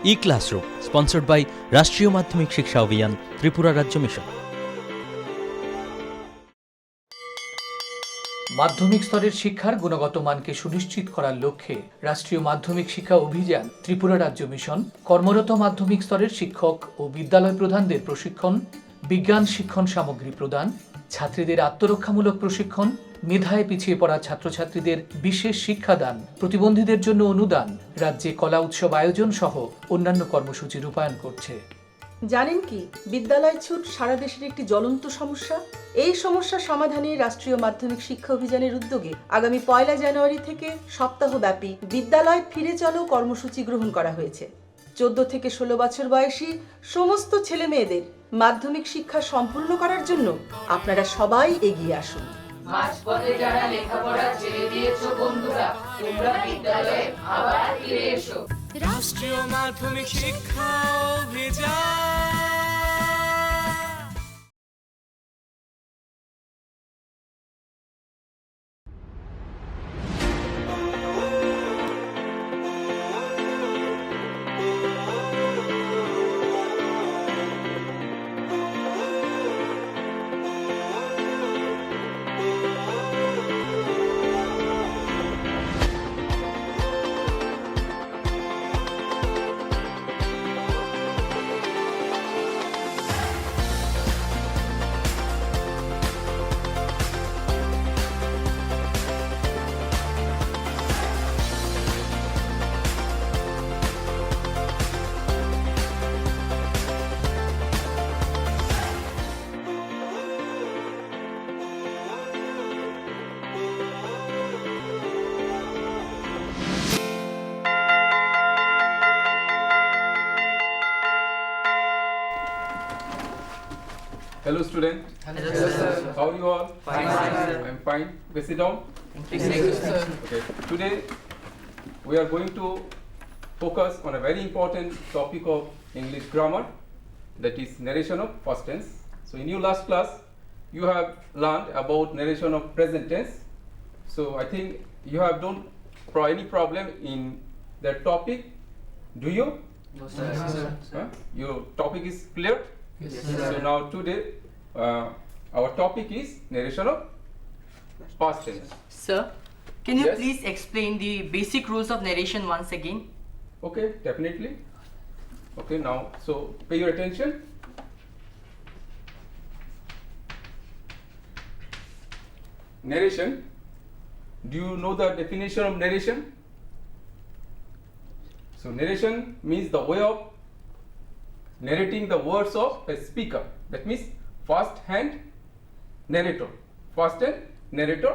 E-Classroom, sponsored by রাষ্ট্রীয় মাধ্যমিক শিক্ষা অভিযান, ত্রিপুরা রাজ্য মিশন। মাধ্যমিক স্তরের শিক্ষার গুণগত মানকে সুনিশ্চিত করার লক্ষ্যে রাষ্ট্রীয় মাধ্যমিক শিক্ষা অভিযান, ত্রিপুরা রাজ্য মিশন কর্মরত মাধ্যমিক স্তরের শিক্ষক ও বিদ্যালয় প্রধানদের প্রশিক্ষণ, বিজ্ঞান শিক্ষণ সামগ্রী প্রদান, ছাত্রীদের আত্মরক্ষামূলক প্রশিক্ষণ, মেধায় পিছিয়ে পড়া ছাত্রছাত্রীদের বিশেষ শিক্ষাদান, প্রতিবন্ধীদের জন্য অনুদান, রাজ্যে কলা উৎসব আয়োজন সহ অন্যান্য কর্মসূচি রূপায়ণ করছে। জানেন কি, বিদ্যালয় ছুট সারা দেশের একটি জ্বলন্ত সমস্যা। এই সমস্যা সমাধানে রাষ্ট্রীয় মাধ্যমিক শিক্ষা অভিযানের উদ্যোগে আগামী 1 জানুয়ারি থেকে সপ্তাহব্যাপী বিদ্যালয় ফিরে চলো কর্মসূচি গ্রহণ করা হয়েছে। 14 থেকে 16 বছর বয়সী সমস্ত ছেলে মেয়েদের মাধ্যমিক শিক্ষা সম্পূর্ণ করার জন্য আপনারা সবাই এগিয়ে আসুন। মাঝপথে যারা লেখাপড়া ছেড়ে দিয়েছো বন্ধুরা, তোমরা বিদ্যালয়ে আবার ফিরে এসো। রাষ্ট্রীয় মাধ্যমিক শিক্ষা অভিযান। Hello student. Hello sir. How are you all? Fine sir. I'm fine. Okay, sit down. Thank you sir. Okay. Today we are going to focus on a very important topic of English grammar, that is narration of past tense. So in your last class you have learned about narration of present tense. So I think you have don't any problem in that topic. Do you? No sir. Huh? Your topic is clear? Yes So now today our topic is narration of past tense. Sir, can you Yes? please explain the basic rules of narration once again? Okay, definitely. Okay, now so pay your attention. Narration. Do you know the definition of narration? So narration means the way of narrating the words of a speaker. That means first hand narrator. First hand narrator.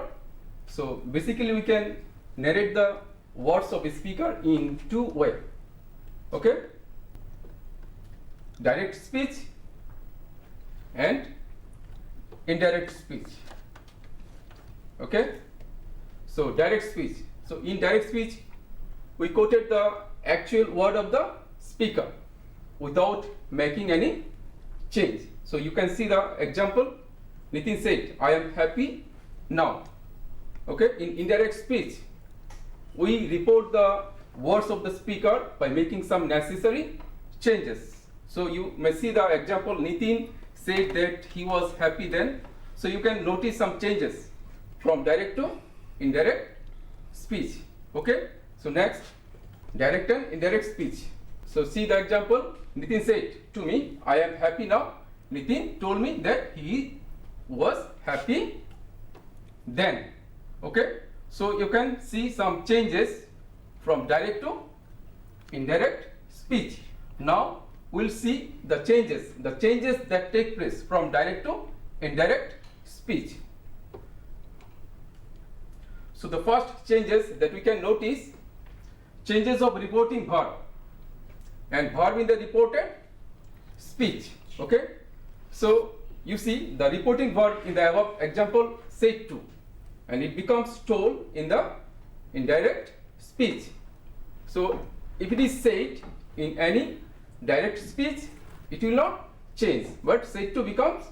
So basically we can narrate the words of a speaker in two ways. Okay? Direct speech and indirect speech. Okay? So direct speech. So in direct speech we quoted the actual word of the speaker without making any change. So you can see the example. Nitin said, I am happy now. Okay, in indirect speech, we report the words of the speaker by making some necessary changes. So you may see the example, Nitin said that he was happy then. So you can notice some changes from direct to indirect speech. Okay, so next, direct and indirect speech. So see the example, Nitin said to me, I am happy now. Nitin told me that he was happy then. Okay, so you can see some changes from direct to indirect speech. Now we'll see the changes that take place from direct to indirect speech. So the first changes that we can notice, changes of reporting verb and verb in the reported speech. Okay, so you see the reporting verb in the above example, said to, and it becomes told in the indirect speech. So if it is said in any direct speech, it will not change, but said to becomes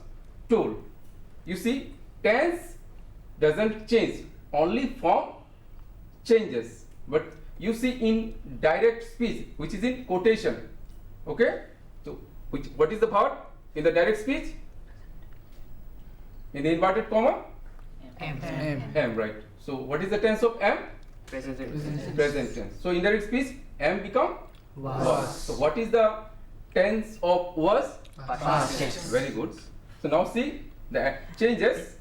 told. You see, tense doesn't change, only form changes, but you see in direct speech, which is in quotation. Okay? So, what is the verb in the direct speech? In the inverted comma? Am, right. So, what is the tense of am? Present. Present tense. So, indirect speech, am become was. So, what is the tense of was? Past tense. Very good. So, now see the changes.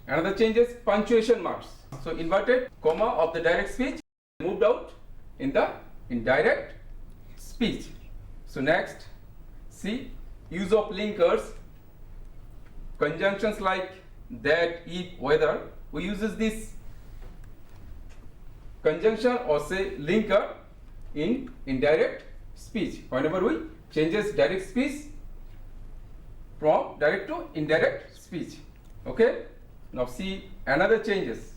Another changes, punctuation marks. So, inverted comma of the direct speech moved out in the indirect speech. So, next, see use of linkers, conjunctions like that, if, whether. We uses this conjunction or say linker in indirect speech. Whenever we changes direct speech from direct to indirect speech. Okay? Now see another changes.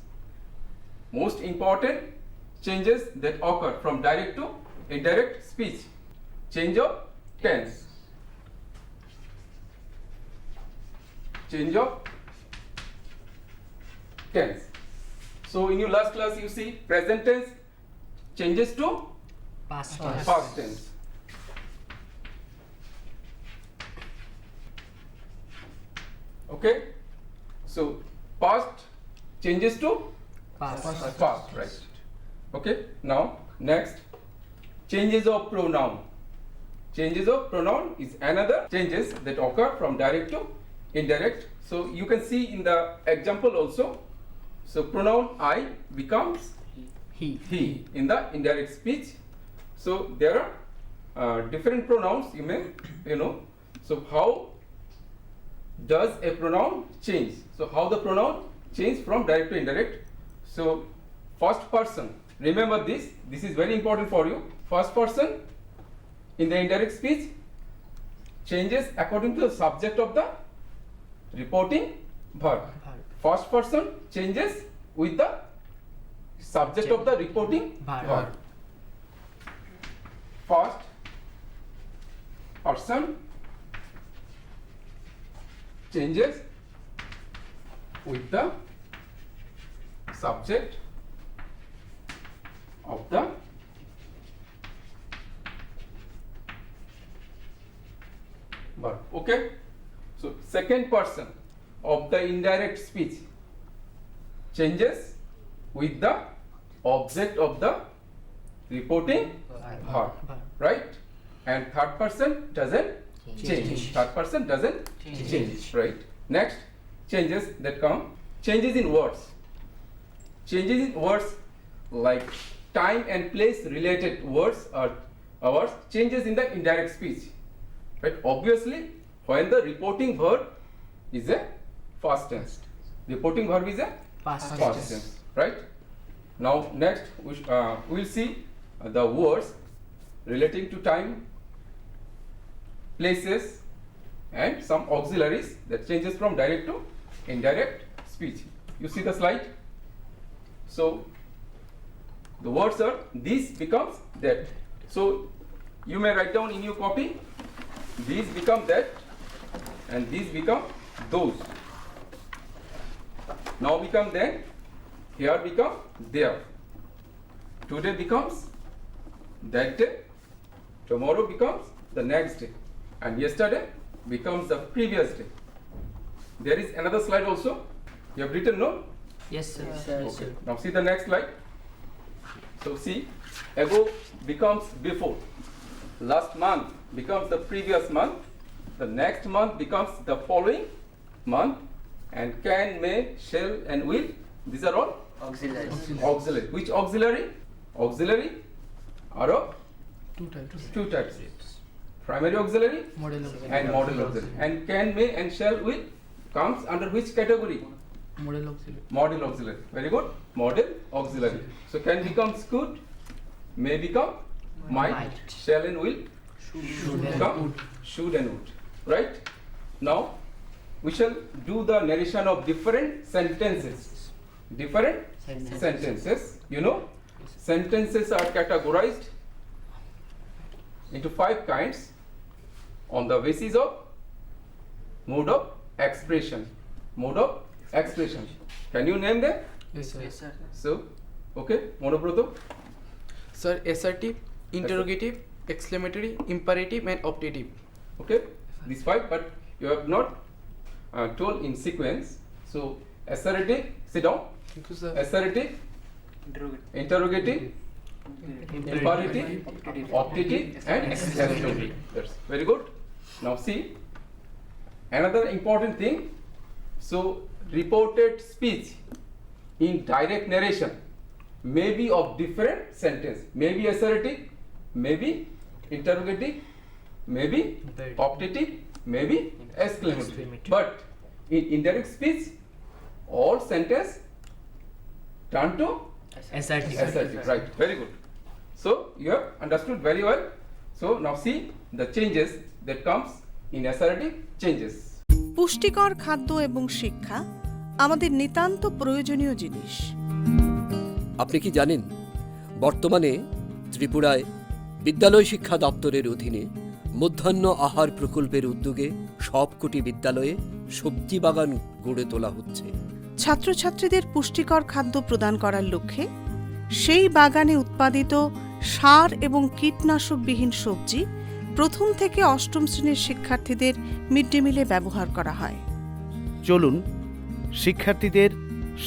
Most important changes that occur from direct to indirect speech. Change of tense. Change of tense. So in your last class you see present tense changes to Past past tense. Okay? So past changes to past, right? Okay? Now next, changes of pronoun. Changes of pronoun is another changes that occur from direct to indirect. So you can see in the example also. So pronoun I becomes he in the indirect speech. So there are different pronouns you know. So how does a pronoun change? So how the pronoun change from direct to indirect? So first person, remember this is very important for you. First person in the indirect speech changes according to the subject of the reporting verb. First person changes with the subject of the reporting verb. First person changes with the subject of the verb. Okay? So second person of the indirect speech changes with the object of the reporting verb, right? And third person doesn't change. Third person doesn't change, right? Next, changes that come, changes in words. Changes in words like time and place related words or words, changes in the indirect speech, right? Obviously, when the reporting verb is a past tense. Reporting verb is a past tense, right? Now next we will see the words relating to time, places and some auxiliaries that changes from direct to indirect speech. You see the slide? So the words are this becomes that. So you may write down in your copy, these become that and these become those. Now become then, here become there. Today becomes that day, tomorrow becomes the next day, and yesterday becomes the previous day. There is another slide also. You have written, no? Yes, sir. Okay. Now see the next slide. So see, ago becomes before. Last month becomes the previous month. The next month becomes the following month. And can, may, shall and will. These are all auxiliary. Which auxiliary? Auxiliary are of two types. Primary auxiliary and model auxiliary. And can, may and shall, will comes under which category? Model auxiliary. Very good. Model auxiliary. So can becomes could, may become might, shall and will become should and would. Right? Now we shall do the narration of different sentences. Different sentences. You know, sentences are categorized into 5 kinds on the basis of mode of expression. Mode of expression. Can you name them? Yes, sir. So, Okay, Monobroto? Sir, assertive, interrogative, exclamatory, imperative, and optative. Okay, these 5, but you have not told in sequence. So assertive, sit down. Thank you, sir. Assertive, interrogative, imperative, optative, and exclamatory. That's very good. Now see, another important thing. So reported speech in direct narration may be of different sentence. May be assertive, may be interrogative, may be optative, may be exclamatory. But in indirect speech, all sentence turn to assertive. Right, very good. So you have understood very well. So now see the changes that comes in assertive changes. পুষ্টিকর খাদ্য এবং শিক্ষা আমাদের নিতান্ত প্রয়োজনীয় জিনিস। আপনি কি জানেন বর্তমানে ত্রিপুরায় বিদ্যালয় শিক্ষা দপ্তরের অধীনে মধ্যাহ্ন আহার প্রকল্পের উদ্যোগে সবকটি বিদ্যালয়ে সবজি বাগান গড়ে তোলা হচ্ছে। ছাত্রছাত্রীদের পুষ্টিকর খাদ্য প্রদান করার লক্ষ্যে সেই বাগানে উৎপাদিত সার এবং কীটনাশকবিহীন সবজি প্রথম থেকে অষ্টম শ্রেণীর শিক্ষার্থীদের মিড ডে মিলে ব্যবহার করা হয়। চলুন শিক্ষার্থীদের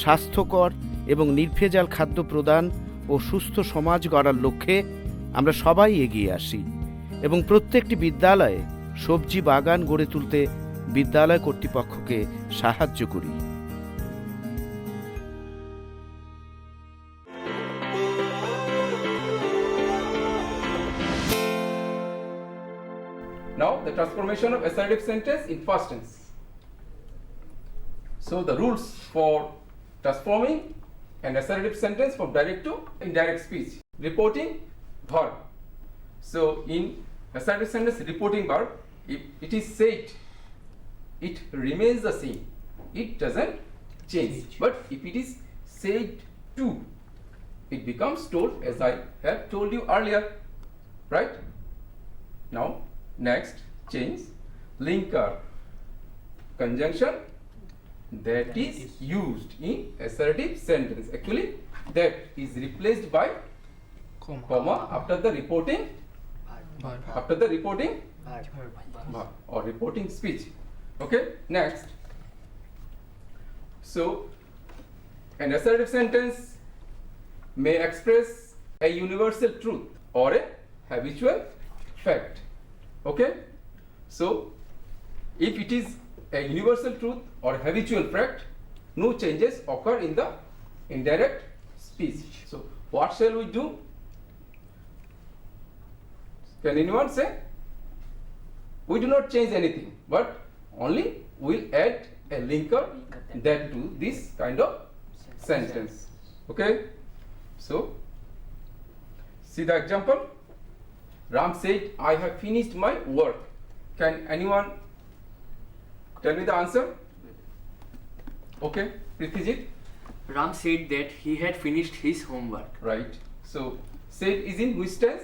স্বাস্থ্যকর এবং নির্ভেজাল খাদ্য প্রদান ও সুস্থ সমাজ গড়ার লক্ষ্যে আমরা সবাই এগিয়ে আসি এবং প্রত্যেকটি বিদ্যালয়ে সবজি বাগান গড়ে তুলতে বিদ্যালয় কর্তৃপক্ষকে সাহায্য করি। Now the transformation of assertive sentence in past tense. So the rules for transforming an assertive sentence from direct to indirect speech. Reporting verb. So in assertive sentence, reporting verb, if it is said, it remains the same. It doesn't change. But if it is said to, it becomes told, as I have told you earlier, right? Now next change, linker conjunction that is used in assertive sentence. Actually that is replaced by comma after the reporting verb or reporting speech. Okay, next. So an assertive sentence may express a universal truth or a habitual fact. Okay, so if it is a universal truth or habitual fact, no changes occur in the indirect speech. So what shall we do? Can anyone say? We do not change anything, but only we'll add a linker that to this kind of sentence. Okay, so see the example. Ram said, I have finished my work. Can anyone tell me the answer? Okay, Prithijit. Ram said that he had finished his homework. Right. So said is in which tense?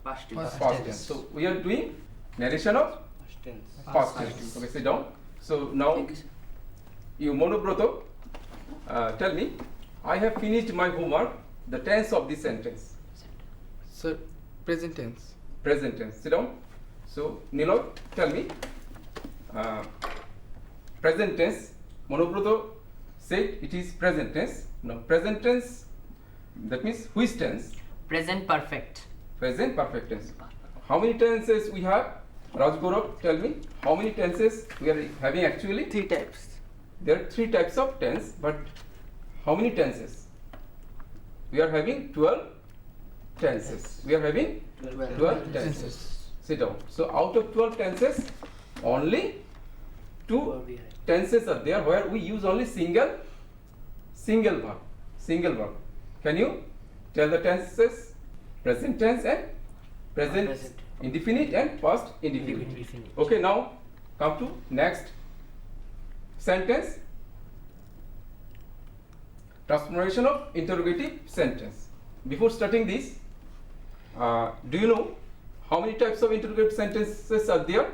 Past tense. Past tense. So we are doing narration of past tense. Okay, sit down. So now you Monobroto, tell me, I have finished my homework. The tense of this sentence. Sir, present tense. Present tense. Sit down. So Nilay, tell me, present tense. Monobroto said it is present tense. Now present tense, that means which tense? Present perfect. Present perfect tense. How many tenses we have? Rajgaurav, tell me, how many tenses we are having actually? 3 types. There are 3 types of tense, but how many tenses? We are having 12 tenses. We are having 12 tenses. Sit down. So out of 12 tenses, only 2 tenses are there where we use only single verb. Single verb. Can you tell the tenses? Present tense and present indefinite and past indefinite. Okay, now come to next sentence. Transformation of interrogative sentence. Before starting this, do you know how many types of interrogative sentences are there?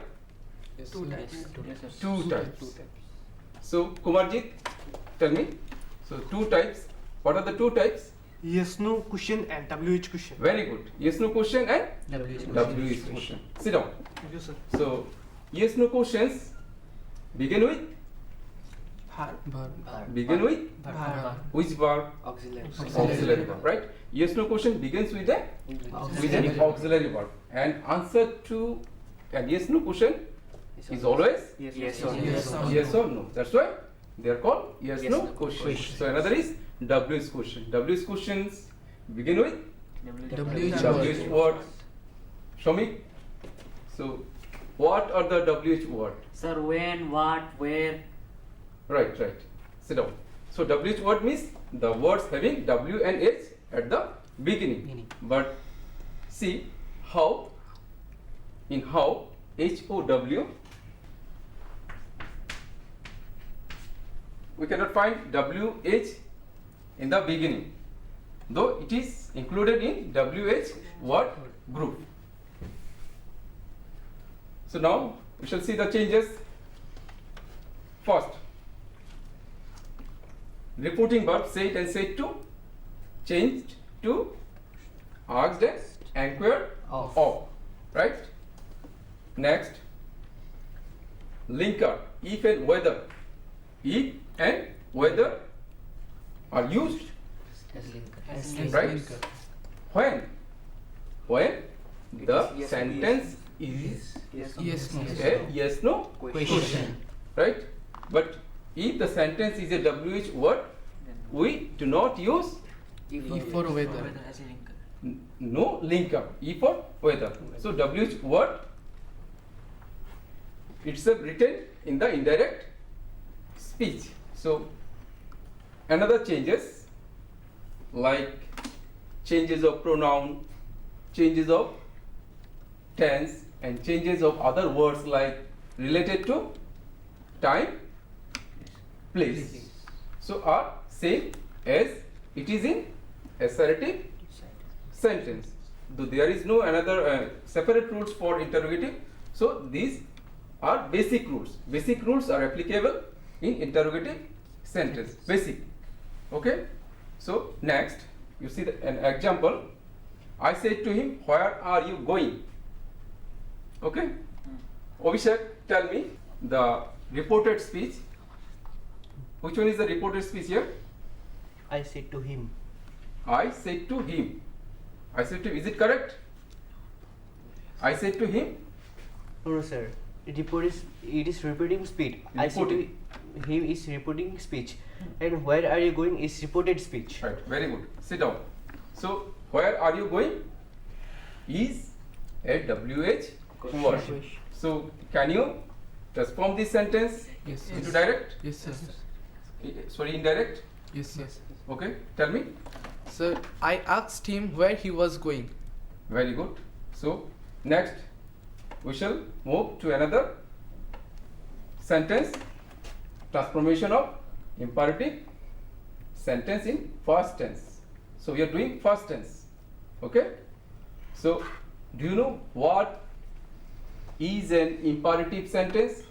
Yes, 2 types. 2 types. So Kumarjit, tell me. So 2 types. What are the 2 types? Yes, no question and WH question. Very good. Yes, no question and WH question. Sit down. Thank you, sir. So, yes, no questions begin with which verb? Auxiliary verb, right? Yes, no question begins with an auxiliary verb, and answer to a yes, no question is always Yes or no. That's why they are called yes, no questions. So another is WH question. WH questions begin with WH words. Show me. So, what are the WH words? Sir, when, what, where? Right. Sit down. So WH word means the words having W and H at the beginning. But see how HOW we cannot find WH in the beginning, though it is included in WH word group. So now we shall see the changes. First, reporting verb said and said to changed to asked and inquired of. Right? Next, linker if and whether. If and whether are used As right? When the sentence is a yes no question, right? But if the sentence is a WH word, we do not use If or whether. no linker. If or whether. So WH word itself written in the indirect speech. So another changes like changes of pronoun, changes of tense, and changes of other words like related to time, place. So are same as it is in assertive sentence. Though there is no another separate rules for interrogative, so these are basic rules. Basic rules are applicable in interrogative sentence. Basic. Okay. So next, you see an example. I said to him, "Where are you going?" Okay. Abhishek, tell me the reported speech. Which one is the reported speech here? I said to him. I said to him. I said to him. Is it correct? I said to him. No, sir. It is repeating speech. I said to him is reporting speech. And where are you going is reported speech. Right. Very good. Sit down. So where are you going is a WH word. So can you transform this sentence into direct? Yes, sir. Sorry, indirect. Yes. Okay. Tell me. Sir, I asked him where he was going. Very good. So next we shall move to another sentence, transformation of imperative sentence in first tense. So we are doing first tense. Okay. So do you know what is an imperative sentence?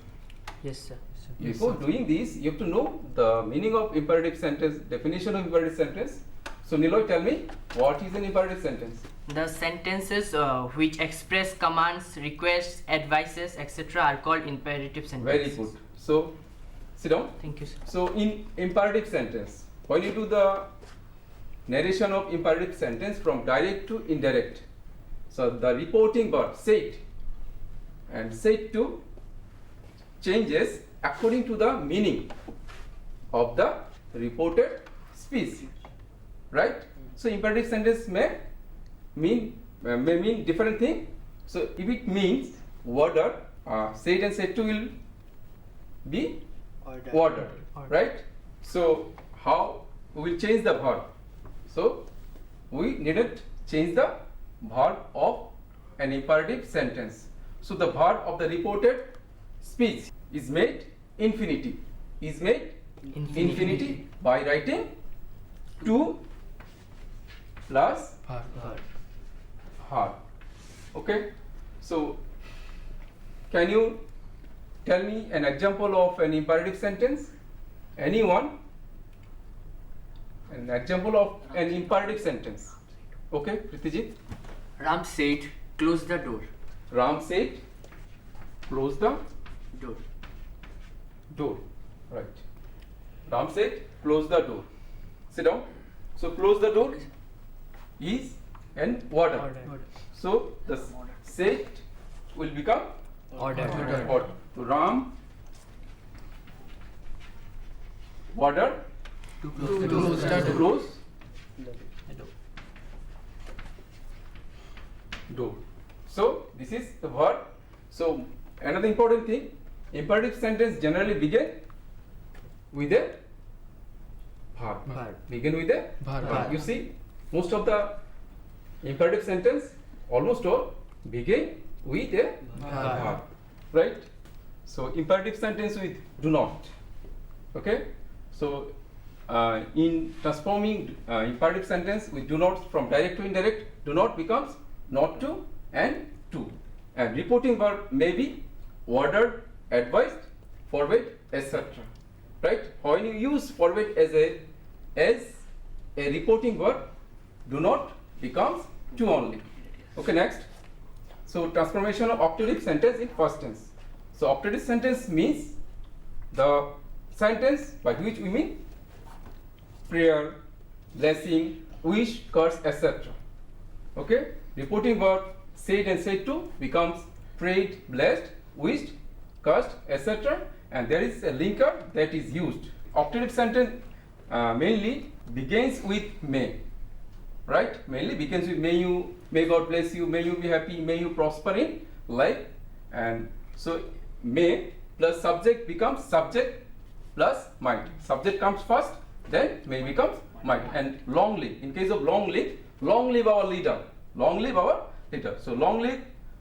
Yes, sir. Before doing this, you have to know the meaning of imperative sentence, definition of imperative sentence. So Niloy, tell me, what is an imperative sentence? The sentences which express commands, requests, advices, etc. are called imperative sentences. Very good. So sit down. Thank you, sir. So in imperative sentence, when you do the narration of imperative sentence from direct to indirect, so the reporting verb said and said to changes according to the meaning of the reported speech, right? So imperative sentence may mean different thing. So if it means order, said and said to will be ordered, right? So how we will change the verb? So we needn't change the verb of an imperative sentence. So the verb of the reported speech is made infinitive. Is made infinitive by writing to plus verb. Okay. So can you tell me an example of an imperative sentence? Anyone? an example of an imperative sentence. Okay, Pritijit? Ram said, close the door. Ram said, close the Door. door. Right. Ram said, close the door. Sit down. So close the door is an order. So the said will become Order. order. So Ram order To close the to door. close door. So this is the verb. So another important thing, imperative sentence generally begin with a verb. Verb. Begin with a Verb. You see, most of the imperative sentence, almost all, begin with a verb. Right? So imperative sentence with do not. Okay? So in transforming imperative sentence with do not from direct to indirect, do not becomes not to and to. And reporting verb may be ordered, advised, forbade, etc. Right? When you use forbade as a reporting verb, do not becomes to only. Okay, next. So transformation of optative sentence in first tense. So optative sentence means the sentence by which we mean prayer, blessing, wish, curse, etc. Okay? Reporting verb said and said to becomes prayed, blessed, wished, cursed, etc. And there is a linker that is used. Optative sentence mainly begins with may. Right? Mainly begins with may God bless you, may you be happy, may you prosper in life. And so may plus subject becomes subject plus might. Subject comes first, then may becomes might. And long live. In case of long live our leader. Long live our leader. So long live.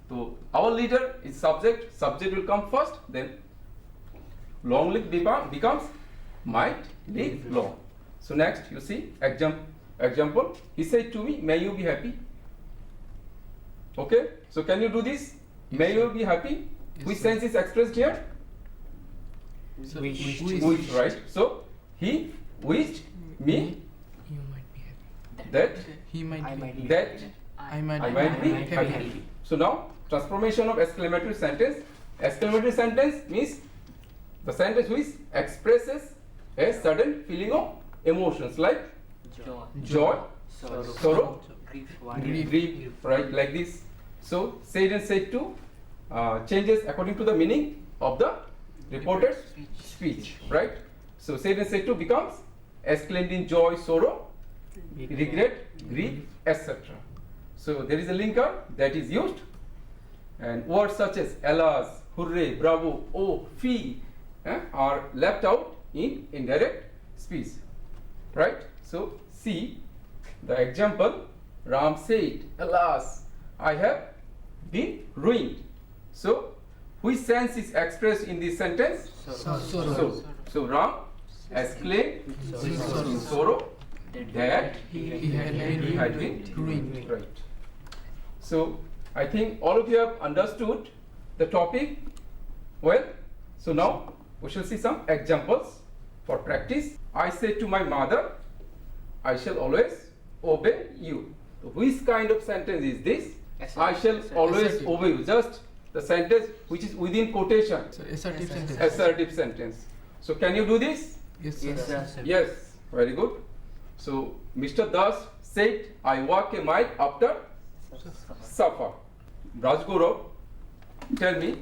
So our leader is subject. Subject will come first, then long live becomes might live long. So next you see example. He said to me, may you be happy. Okay. So can you do this? May you be happy. Yes, Which sir. sense is expressed here? Wish. Wish, right? So he wished me You might be happy. that He might be. that I might be happy. So now transformation of exclamatory sentence. Exclamatory sentence means the sentence which expresses a sudden feeling of emotions like joy, sorrow, grief, right? Like this. So said and said to changes according to the meaning of the reported speech, right? So said and said to becomes exclaimed in joy, sorrow, regret, grief, etc. So there is a linker that is used, and words such as alas, hooray, bravo, oh, fee are left out in indirect speech, right? So see the example. Ram said, alas, I have been ruined. So which sense is expressed in this sentence? Sorrow. So Ram exclaimed in sorrow that He had been ruined. right. So I think all of you have understood the topic well. So now we shall see some examples for practice. I said to my mother, I shall always obey you. So which kind of sentence is this? I shall always Assertive. obey you. Just the sentence which is within quotation. So assertive sentence. Assertive sentence. So can you do this? Yes, sir. Yes, very good. So Mr. Das said, I walk a mile after supper. Rajguru, tell me,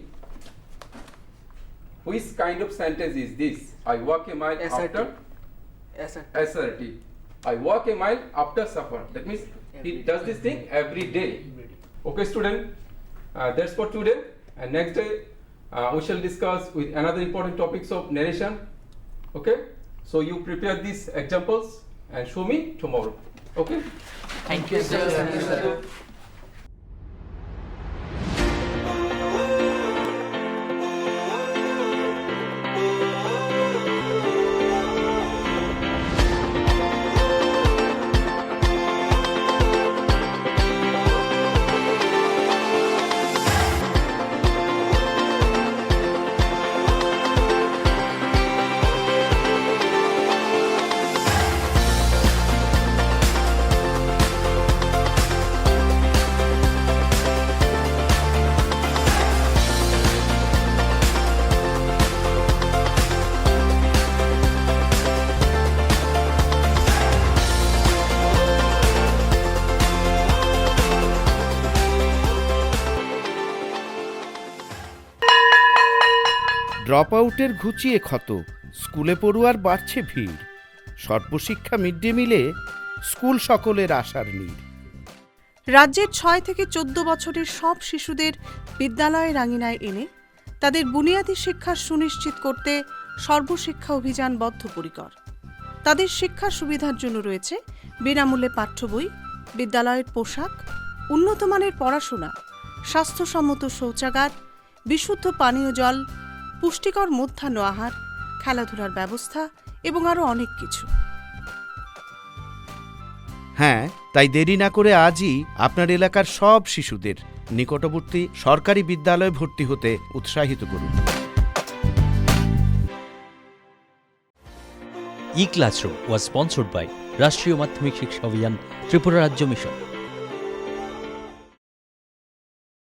which kind of sentence is this? I walk a mile after assertive. I walk a mile after supper. That means he does this thing every day. Okay, student, that's for today. And next day we shall discuss with another important topics of narration. Okay, so you prepare these examples and show me tomorrow. Okay. Thank you, sir. Thank you, sir. Drop আউটের ঘুচিয়ে ক্ষত, স্কুলে পড়ুয়ার বাড়ছে ভিড়, সর্বশিক্ষা mid day মিলে school সকলের আশার নীড়। রাজ্যের 6 থেকে 14 বছরের সব শিশুদের বিদ্যালয়ের আঙিনায় এনে তাদের বুনিয়াদী শিক্ষা সুনিশ্চিত করতে সর্বশিক্ষা অভিযান বদ্ধপরিকর। তাদের শিক্ষার সুবিধার জন্য রয়েছে বিনামূল্যে পাঠ্য বই, বিদ্যালয়ের পোশাক, উন্নত মানের পড়াশোনা, স্বাস্থ্যসম্মত শৌচাগার, বিশুদ্ধ পানীয় জল, পুষ্টিকর মধ্যাহ্ন আহার, খেলাধুলার ব্যবস্থা এবং আরও অনেক কিছু। হ্যাঁ, তাই দেরি না করে আজই আপনার এলাকার সব শিশুদের নিকটবর্তী সরকারি বিদ্যালয়ে ভর্তি হতে উৎসাহিত করুন। E-Classroom was sponsored by রাষ্ট্রীয় মাধ্যমিক শিক্ষা অভিযান, ত্রিপুরা রাজ্য মিশন।